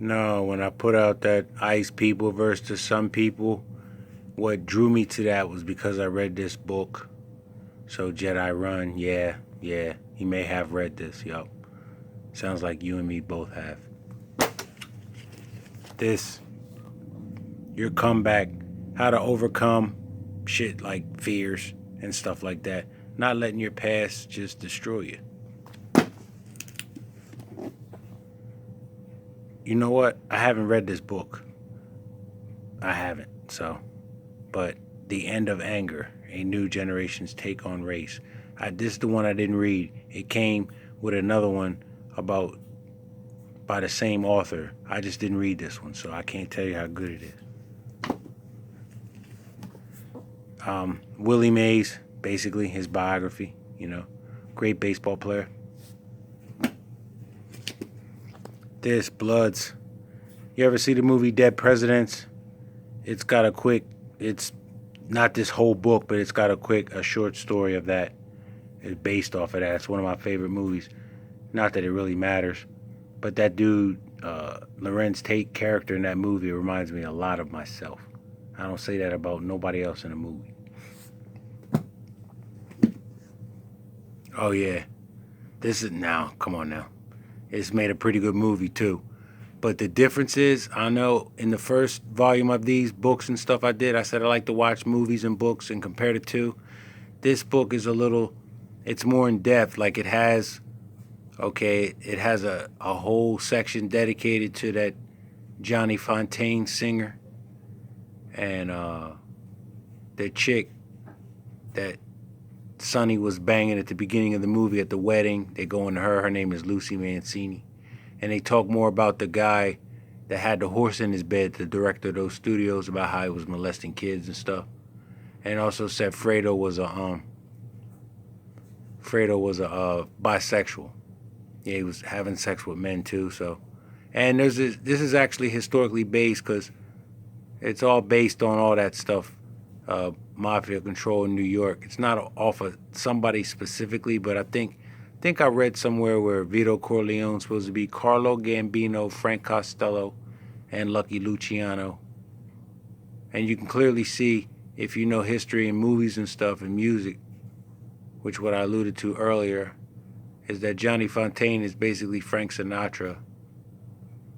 No, when I put out that Ice People versus the Sun People, what drew me to that was because I read this book. So Jedi Run, yeah, yeah. He may have read this, yup. Sounds like you and me both have. This, your comeback, how to overcome shit like fears and stuff like that. Not letting your past just destroy you. You know what? I haven't read this book. I haven't, so. But The End of Anger, A New Generation's Take on Race. This is the one I didn't read. It came with another one about by the same author. I just didn't read this one, so I can't tell you how good it is. Willie Mays, basically his biography. Great baseball player. This Bloods. You ever see the movie Dead Presidents? It's got a quick. It's not this whole book, but it's got a short story of that. It's based off of that. It's one of my favorite movies. Not that it really matters, but that dude, Lorenz Tate character in that movie reminds me a lot of myself. I don't say that about nobody else in the movie. Oh yeah, this is now. Come on now, it's made a pretty good movie too. But the difference is, I know in the first volume of these books and stuff I said I like to watch movies and books and compare the two. This book is it's more in depth. Like it has a whole section dedicated to that Johnny Fontaine singer and the chick that Sonny was banging at the beginning of the movie at the wedding. They go into her. Her name is Lucy Mancini. And they talk more about the guy that had the horse in his bed, the director of those studios, about how he was molesting kids and stuff. And also said Fredo was a bisexual. Yeah, he was having sex with men too. So, and this is actually historically based because it's all based on all that stuff, mafia control in New York. It's not off of somebody specifically, but I think I read somewhere where Vito Corleone's supposed to be Carlo Gambino, Frank Costello, and Lucky Luciano. And you can clearly see, if you know history and movies and stuff and music, which what I alluded to earlier, is that Johnny Fontaine is basically Frank Sinatra,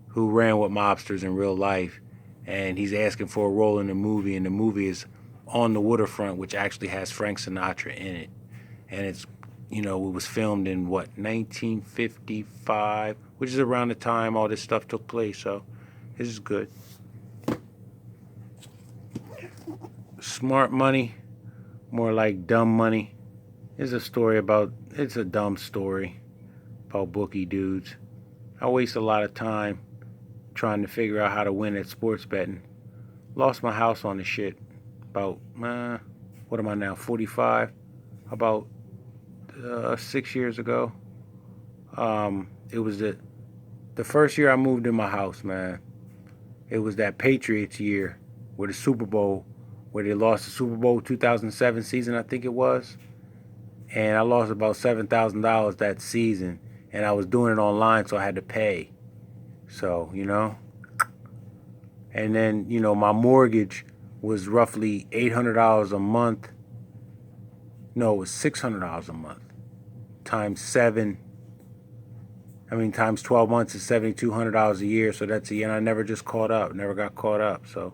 who ran with mobsters in real life, and he's asking for a role in the movie, and the movie is On the Waterfront, which actually has Frank Sinatra in it. And it was filmed in 1955, which is around the time all this stuff took place. So this is good. Smart Money, more like Dumb Money. It's a dumb story about bookie dudes. I waste a lot of time trying to figure out how to win at sports betting. Lost my house on the shit about, what am I now, 45? About 6 years ago. It was the first year I moved in my house, man. It was that Patriots year where they lost the Super Bowl 2007 season, I think it was. And I lost about $7,000 that season, and I was doing it online, so I had to pay. So, and then, my mortgage was roughly $800 a month. No, it was $600 a month. Times 12 months is $7,200 a year. So that's a year. And I never got caught up. So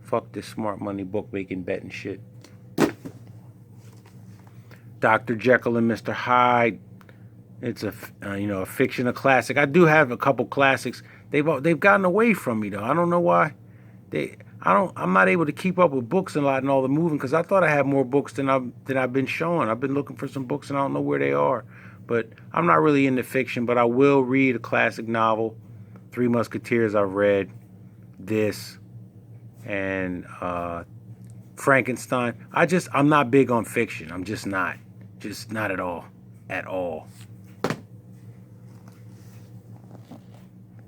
fuck this smart money bookmaking betting shit. Dr. Jekyll and Mr. Hyde. It's a fiction, a classic. I do have a couple classics. They've gotten away from me though. I don't know why. I'm not able to keep up with books a lot and all the moving because I thought I had more books than I've been showing. I've been looking for some books and I don't know where they are. But I'm not really into fiction, but I will read a classic novel. Three Musketeers I've read. This and Frankenstein. I'm not big on fiction. I'm just not. Just not at all. At all.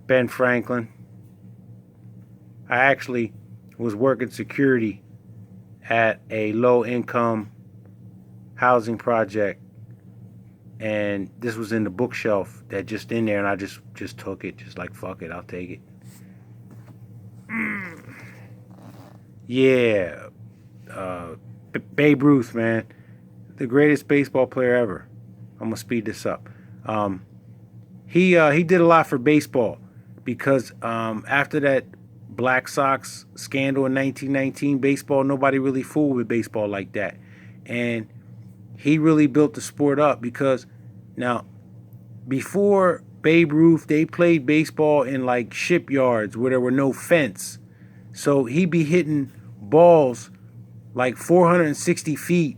Ben Franklin. I actually was working security at a low-income housing project and this was in the bookshelf that just in there, and I just took it, just like fuck it, I'll take it. Yeah, Babe Ruth, man, the greatest baseball player ever. I'm gonna speed this up. He did a lot for baseball because after that Black Sox scandal in 1919, baseball, nobody really fooled with baseball like that, and he really built the sport up because now before Babe Ruth, they played baseball in like shipyards where there were no fence. So he'd be hitting balls like 460 feet,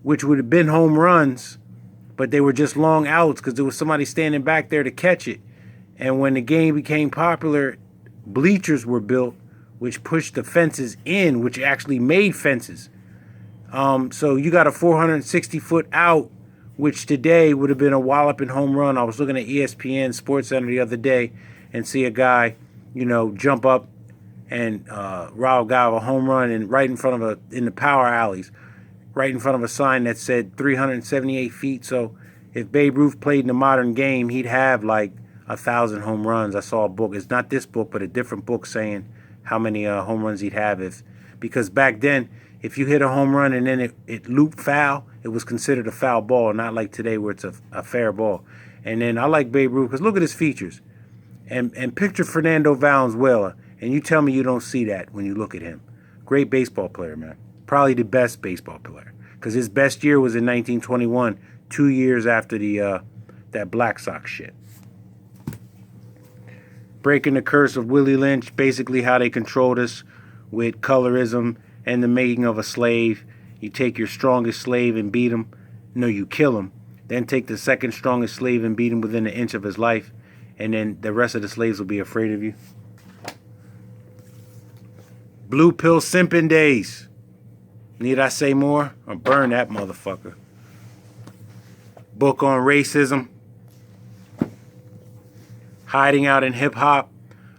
which would have been home runs, but they were just long outs because there was somebody standing back there to catch it. And when the game became popular, bleachers were built, which pushed the fences in, which actually made fences. So you got a 460-foot out, which today would have been a walloping home run. I was looking at ESPN Sports Center the other day and see a guy, jump up and rob a guy of a home run and right in front of in the power alleys, right in front of a sign that said 378 feet. So if Babe Ruth played in the modern game, he'd have like 1,000 home runs. I saw a book. It's not this book, but a different book saying how many home runs he'd have because back then, if you hit a home run and then it looped foul, it was considered a foul ball, not like today where it's a fair ball. And then I like Babe Ruth because look at his features. And picture Fernando Valenzuela, and you tell me you don't see that when you look at him. Great baseball player, man. Probably the best baseball player because his best year was in 1921, 2 years after that Black Sox shit. Breaking the curse of Willie Lynch, basically how they controlled us with colorism and the making of a slave. You take your strongest slave and beat him. No, you kill him. Then take the second strongest slave and beat him within an inch of his life. And then the rest of the slaves will be afraid of you. Blue pill simping days. Need I say more? Or burn that motherfucker. Book on racism. Hiding out in hip hop.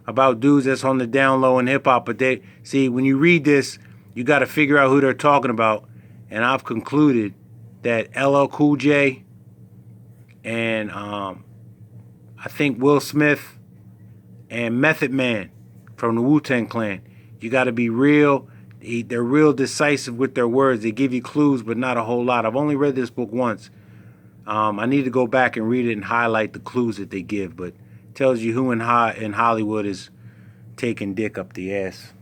About dudes that's on the down low in hip hop. But they see, when you read this, you got to figure out who they're talking about. And I've concluded that LL Cool J and I think Will Smith and Method Man from the Wu-Tang Clan. You got to be real. They're real decisive with their words. They give you clues, but not a whole lot. I've only read this book once. I need to go back and read it and highlight the clues that they give. But it tells you who in Hollywood is taking dick up the ass.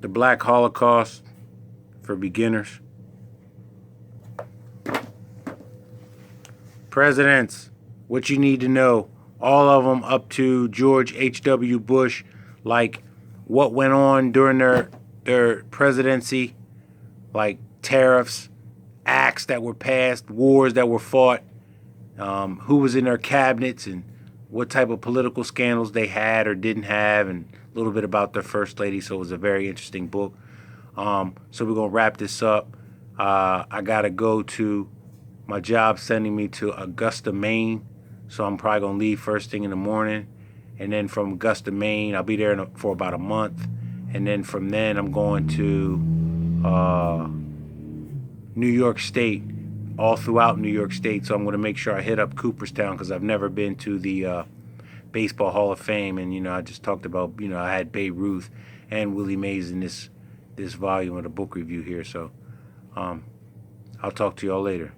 The Black Holocaust for beginners. Presidents, what you need to know. All of them up to George H.W. Bush, like what went on during their presidency, like tariffs, acts that were passed, wars that were fought, who was in their cabinets and what type of political scandals they had or didn't have, and a little bit about their first lady. So it was a very interesting book. So we're going to wrap this up. I got to go to my job sending me to Augusta, Maine. So I'm probably going to leave first thing in the morning. And then from Augusta, Maine, I'll be there for about a month. And then from then, I'm going to New York State, all throughout New York State. So I'm going to make sure I hit up Cooperstown because I've never been to the Baseball Hall of Fame. And, I just talked about, I had Babe Ruth and Willie Mays in this volume of the book review here. So I'll talk to y'all later.